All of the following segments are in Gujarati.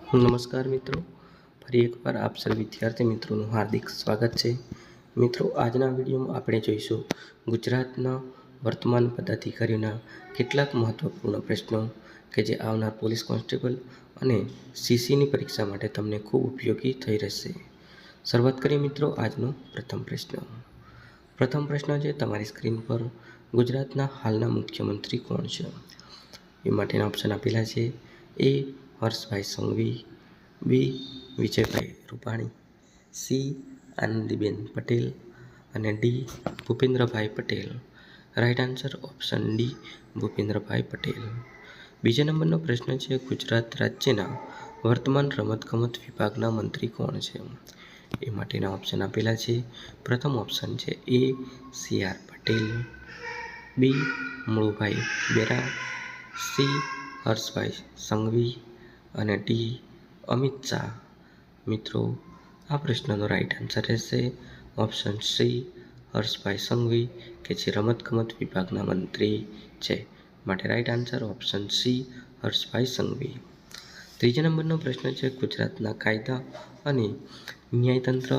નમસ્કાર મિત્રો, ફરી એકવાર આપ સર્વ વિદ્યાર્થી મિત્રોનું હાર્દિક સ્વાગત છે. મિત્રો, આજના વિડીયોમાં આપણે જોઈશું ગુજરાતના વર્તમાન પદાધિકારીઓના કેટલાક મહત્વપૂર્ણ પ્રશ્નો કે જે આવનાર પોલીસ કોન્સ્ટેબલ અને સીસીની પરીક્ષા માટે તમને ખૂબ ઉપયોગી થઈ રહેશે. શરૂઆત કરીએ મિત્રો આજનો પ્રથમ પ્રશ્ન. પ્રથમ પ્રશ્ન છે તમારી સ્ક્રીન પર, ગુજરાતના હાલના મુખ્યમંત્રી કોણ છે? એ માટેના ઓપ્શન આપેલા છે. એ હર્ષભાઈ સંઘવી, બી વિજયભાઈ રૂપાણી, સી આનંદીબેન પટેલ અને D Bhupendrabhai Patel. Right answer option D Bhupendrabhai Patel. બીજા નંબરનો પ્રશ્ન છે, ગુજરાત રાજ્યના વર્તમાન રમતગમત વિભાગના મંત્રી કોણ છે? એ માટેના ઓપ્શન આપેલા છે. પ્રથમ ઓપ્શન છે A C R Patel, B Mulubhai Berra, C Harshbhai Sanghvi અને ડી અમિત શાહ. મિત્રો, આ પ્રશ્નનો રાઈટ આન્સર રહેશે ઓપ્શન સી હર્ષભાઈ સંઘવી કે જે રમતગમત વિભાગના મંત્રી છે. માટે right answer option C Harshbhai Sanghvi. ત્રીજા નંબરનો પ્રશ્ન છે, ગુજરાતના કાયદા અને ન્યાયતંત્ર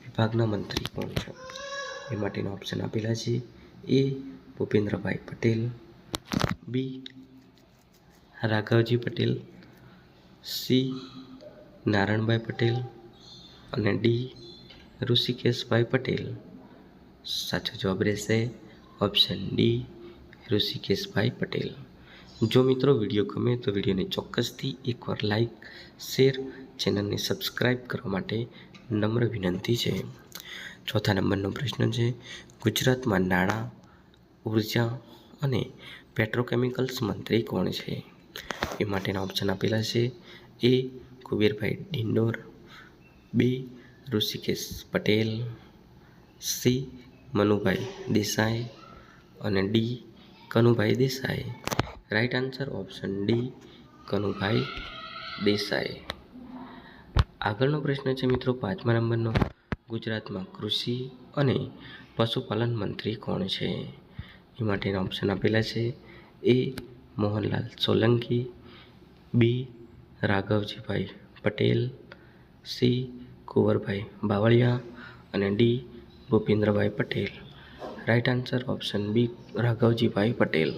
વિભાગના મંત્રી કોણ છે? એ માટેના ઓપ્શન આપેલા છે. એ ભૂપેન્દ્રભાઈ પટેલ, બી રાઘવજી પટેલ, સી નારણભાઈ પટેલ અને ડી ઋષિકેશભાઈ પટેલ. સાચો જવાબ રહેશે ઓપ્શન ડી ઋષિકેશભાઈ પટેલ. જો મિત્રો વિડીયો ગમે તો વિડીયોને ચોક્કસથી એકવાર લાઈક, શેર, ચેનલને સબસ્ક્રાઈબ કરવા માટે નમ્ર વિનંતી છે. ચોથા નંબરનો પ્રશ્ન છે, ગુજરાતમાં નાણાં, ઉર્જા અને પેટ્રોકેમિકલ્સ મંત્રી કોણ છે? એ માટેના ઓપ્શન આપેલા છે. એ કુબેરભાઈ ડિંડોર, બી ઋષિકેશ પટેલ, સી મનુભાઈ દેસાઈ અને D Kanubhai Desai. Right answer option D Kanubhai Desai. આગળનો પ્રશ્ન છે મિત્રો પાંચમા નંબરનો, ગુજરાતમાં કૃષિ અને પશુપાલન મંત્રી કોણ છે? એ માટેના ઓપ્શન આપેલા છે. A Mohanlal Solanki, B Raghavjibhai Patel, C Kunvarbhai Bavaliya અને D Bhupendrabhai Patel. Right answer option B Raghavjibhai Patel.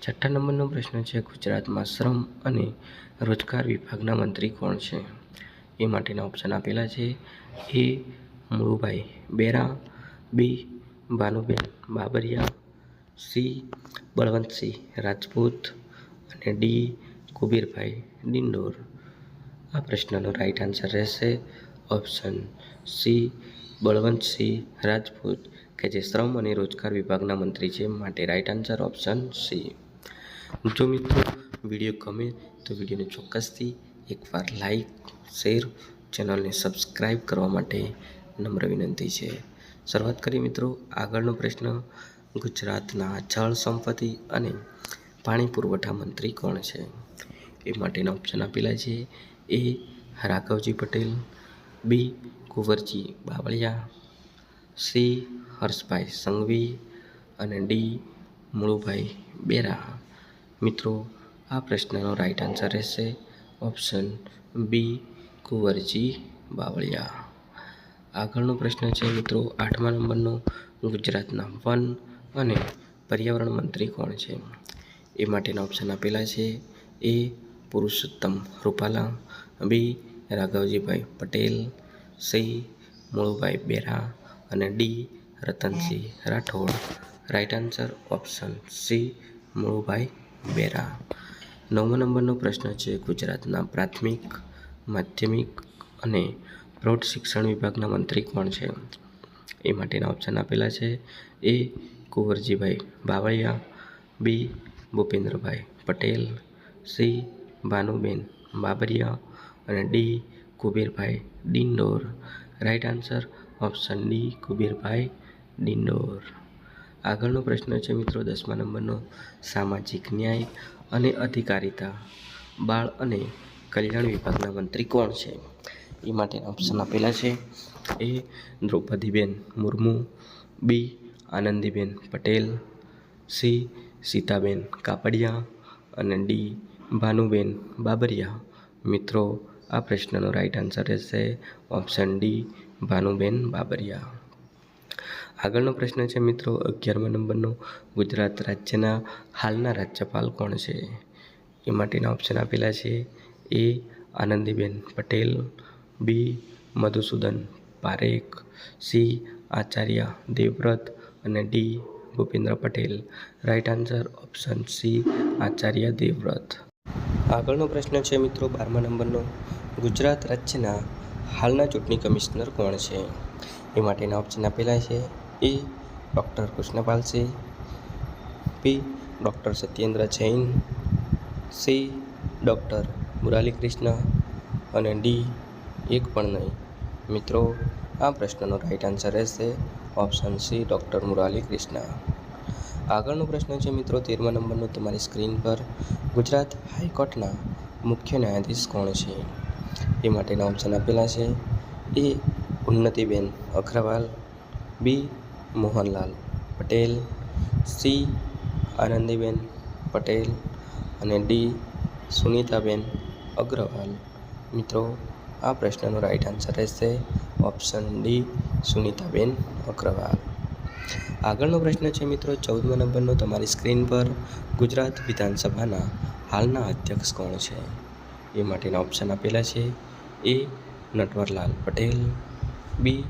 છઠ્ઠા નંબરનો પ્રશ્ન છે, ગુજરાતમાં શ્રમ અને રોજગાર વિભાગના મંત્રી કોણ છે? એ માટેના ઓપ્શન આપેલા છે. એ મુળુભાઈ બેરા, બી ભાનુબેન બાબરિયા, સી બળવંતસિંહ રાજપૂત અને ડી કુબેરભાઈ ડિંડોર. આ પ્રશ્નનો રાઈટ આન્સર રહેશે ઓપ્શન સી બળવંતસિંહ રાજપૂત કે જે શ્રમ અને રોજગાર વિભાગના મંત્રી છે. માટે રાઈટ આન્સર ઓપ્શન સી. જો મિત્રો વિડીયો ગમે તો વિડીયોને ચોક્કસથી એકવાર લાઈક, શેર, ચેનલને સબસ્ક્રાઈબ કરવા માટે નમ્ર વિનંતી છે. શરૂઆત કરીએ મિત્રો આગળનો પ્રશ્ન, ગુજરાતના જળ સંપત્તિ અને પાણી પુરવઠા મંત્રી કોણ છે? એ માટેના ઓપ્શન આપેલા છે. એ રાઘવજી પટેલ, બી કુંવરજી બાવળિયા, સી હર્ષભાઈ સંઘવી અને ડી મુળુભાઈ બેરા. મિત્રો, આ પ્રશ્નનો રાઈટ આન્સર રહેશે ઓપ્શન બી કુંવરજી બાવળિયા. આગળનો પ્રશ્ન છે મિત્રો આઠમા નંબરનો, ગુજરાતના વન અને પર્યાવરણ મંત્રી કોણ છે? એ માટેના ઓપ્શન આપેલા છે. A Purushottam Rupala, B Raghavjibhai Patel, C Mulubhai Bera અને D Ratansinh Rathod. Right answer option C Mulubhai Bera. નવમા નંબરનો પ્રશ્ન છે, ગુજરાતના પ્રાથમિક, માધ્યમિક અને પ્રૌઢ શિક્ષણ વિભાગના મંત્રી કોણ છે? એ માટેના ઓપ્શન આપેલા છે. એ કુંવરજીભાઈ બાવળિયા, બી ભૂપેન્દ્રભાઈ પટેલ, સી ભાનુબેન બાબરિયા અને D Kuberbhai Dindor. Right answer option D Kuberbhai Dindor. આગળનો પ્રશ્ન છે મિત્રો દસમા નંબરનો, સામાજિક ન્યાય અને અધિકારિતા, બાળ અને કલ્યાણ વિભાગના મંત્રી કોણ છે? એ માટેના ઓપ્શન આપેલા છે. એ દ્રૌપદીબેન મુર્મુ, બી આનંદીબેન પટેલ, સી સીતાબેન કાપડિયા અને ડી ભાનુબેન બાબરિયા. મિત્રો, આ પ્રશ્નનો રાઈટ આન્સર રહેશે ઓપ્શન ડી ભાનુબેન બાબરિયા. આગળનો પ્રશ્ન છે મિત્રો 11મા નંબરનો. ગુજરાત રાજ્યના હાલના રાજ્યપાલ કોણ છે? એ માટેના ઓપ્શન આપેલા છે. એ આનંદીબેન પટેલ, બી મધુસૂદન પારેખ, સી આચાર્ય દેવવ્રત અને D Bhupendra Patel. Right answer option C Acharya Devvrat. આગળનો પ્રશ્ન છે મિત્રો 12મા નંબરનો. ગુજરાત રાજ્યના હાલના ચૂંટણી કમિશનર કોણ છે? એ માટેના ઓપ્શન આપેલા છે. A doctor Krishnapal Singh, B doctor Satyendra Jain, C doctor Murali Krishna અને ડી એક પણ નહીં. મિત્રો આ પ્રશ્નનો રાઈટ આન્સર રહેશે option C doctor Murali Krishna. આગળનો પ્રશ્ન છે મિત્રો 13મા નંબરનો તમારી સ્ક્રીન પર. ગુજરાત હાઈકોર્ટના મુખ્ય ન્યાયાધીશ કોણ છે? એ માટેના ઓપ્શન આપેલા છે. એ ઉન્નતિબેન અગ્રવાલ, બી મોહનલાલ પટેલ, સી આનંદીબેન પટેલ અને ડી સુનીતાબેન અગ્રવાલ. મિત્રો આ પ્રશ્નનો રાઈટ આન્સર રહેશે ઓપ્શન ડી સુનીતાબેન અગ્રવાલ. આગળનો પ્રશ્ન છે મિત્રો 14મા નંબરનો તમારી સ્ક્રીન પર. ગુજરાત વિધાનસભાના હાલના અધ્યક્ષ કોણ છે? એ માટેના ઓપ્શન આપેલા છે. એ નટવરલાલ પટેલ, બી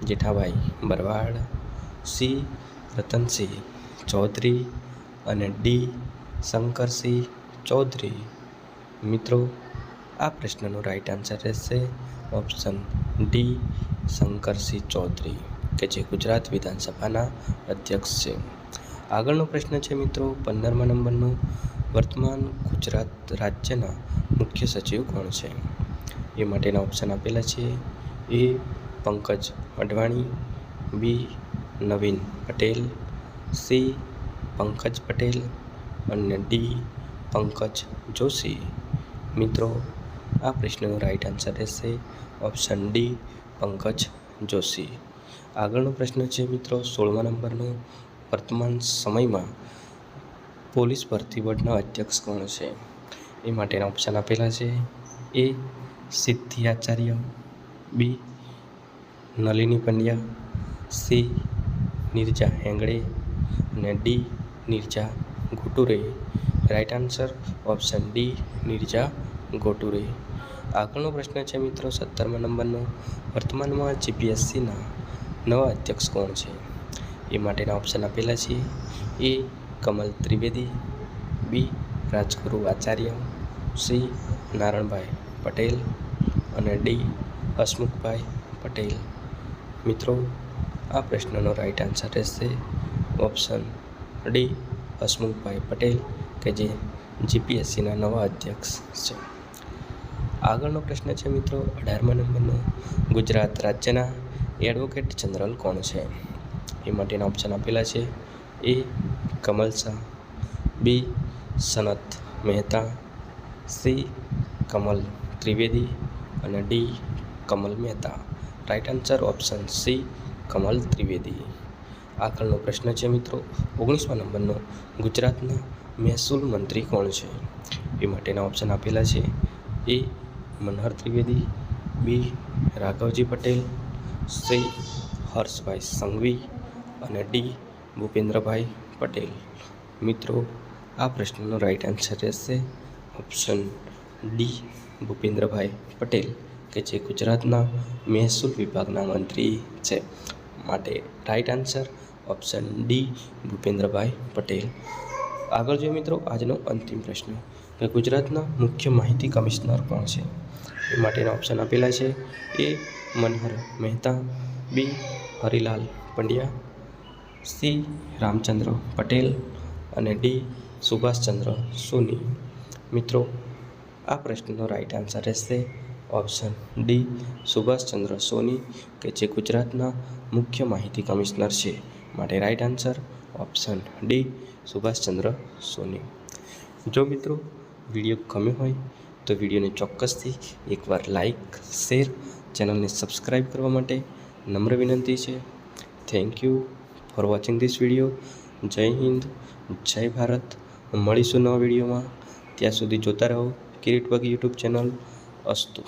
જેઠાભાઈ બરવાડ, સી રતનસિંહ ચૌધરી અને ડી શંકરસિંહ ચૌધરી. મિત્રો આ પ્રશ્નનો રાઈટ આન્સર રહેશે ઓપ્શન ડી શંકરસિંહ ચૌધરી કે જે ગુજરાત વિધાનસભાના અધ્યક્ષ છે. આગળનો પ્રશ્ન છે મિત્રો 15મા નંબરનો. વર્તમાન ગુજરાત રાજ્યના મુખ્ય સચિવ કોણ છે? એ માટેના ઓપ્શન આપેલા છે. એ પંકજ અડવાણી, બી નવીન પટેલ, સી પંકજ પટેલ અને ડી પંકજ જોશી. મિત્રો આ પ્રશ્નનો રાઈટ આન્સર રહેશે ઓપ્શન ડી પંકજ જોશી. આગળનો પ્રશ્ન છે મિત્રો 16મા નંબરનો. વર્તમાન સમયમાં પોલીસ ભરતી બોર્ડના અધ્યક્ષ કોણ છે? એ માટેના ઓપ્શન આપેલા છે. એ સિદ્ધિ આચાર્ય, બી નલિની પંડ્યા, સી નીરજા હેંગડે અને D Neerja ઘોટુરે. Right answer option D Neerja ઘોટુરે. આગળનો પ્રશ્ન છે મિત્રો 17મા નંબરનો. વર્તમાનમાં જીપીએસસીના નવા અધ્યક્ષ કોણ છે? એ માટેના ઓપ્શન આપેલા છે. એ કમલ ત્રિવેદી, બી રાજગુરુ આચાર્ય, સી નારણભાઈ પટેલ અને ડી હસમુખભાઈ પટેલ. મિત્રો આ પ્રશ્નનો રાઈટ આન્સર રહેશે ઓપ્શન ડી હસમુખભાઈ પટેલ કે જે જીપીએસસીના નવા અધ્યક્ષ છે. આગળનો પ્રશ્ન છે મિત્રો 18મા નંબરનો. ગુજરાત રાજ્યના એડવોકેટ જનરલ કોણ છે? એ માટેના ઓપ્શન આપેલા છે. એ કમલ શાહ, બી સનત મહેતા, સી કમલ ત્રિવેદી અને D Kamal Mehta. Right answer option C Kamal Trivedi. આગળનો પ્રશ્ન છે મિત્રો 19મા નંબરનો. ગુજરાતના મહેસૂલ મંત્રી કોણ છે? એ માટેના ઓપ્શન આપેલા છે. A Manhar Trivedi, B Raghavji Patel, C Harshbhai Sanghvi અને ડી ભૂપેન્દ્રભાઈ પટેલ. મિત્રો આ પ્રશ્નનો રાઈટ આન્સર રહેશે ઓપ્શન ડી ભૂપેન્દ્રભાઈ પટેલ કે જે ગુજરાતના મહેસૂલ વિભાગના મંત્રી છે. માટે right answer option D Bhupendrabhai Patel. આગળ જોઈએ મિત્રો આજનો અંતિમ પ્રશ્ન કે ગુજરાતના મુખ્ય માહિતી કમિશનર કોણ છે? એ માટેના ઓપ્શન આપેલા છે. A Manhar Mehta, B Harilal Pandya, C Ramchandra Patel અને ડી સુભાષચંદ્ર સોની. મિત્રો આ પ્રશ્નનો રાઈટ આન્સર રહેશે ઓપ્શન ડી સુભાષચંદ્ર સોની કે જે ગુજરાતના મુખ્ય માહિતી કમિશનર છે. માટે right answer option D Subhashchandra Soni. જો મિત્રો વિડીયો ગમ્યો હોય તો વિડીયોને ચોક્કસથી એકવાર લાઈક, શેર, ચેનલને સબસ્ક્રાઈબ કરવા માટે નમ્ર વિનંતી છે. Thank you for watching this video. જય હિન્દ, જય ભારત. મળીશું નવા વિડીયોમાં. ત્યાં સુધી જોતા રહો કિરીટ વગી યુટ્યુબ ચેનલ. અસ્તુ.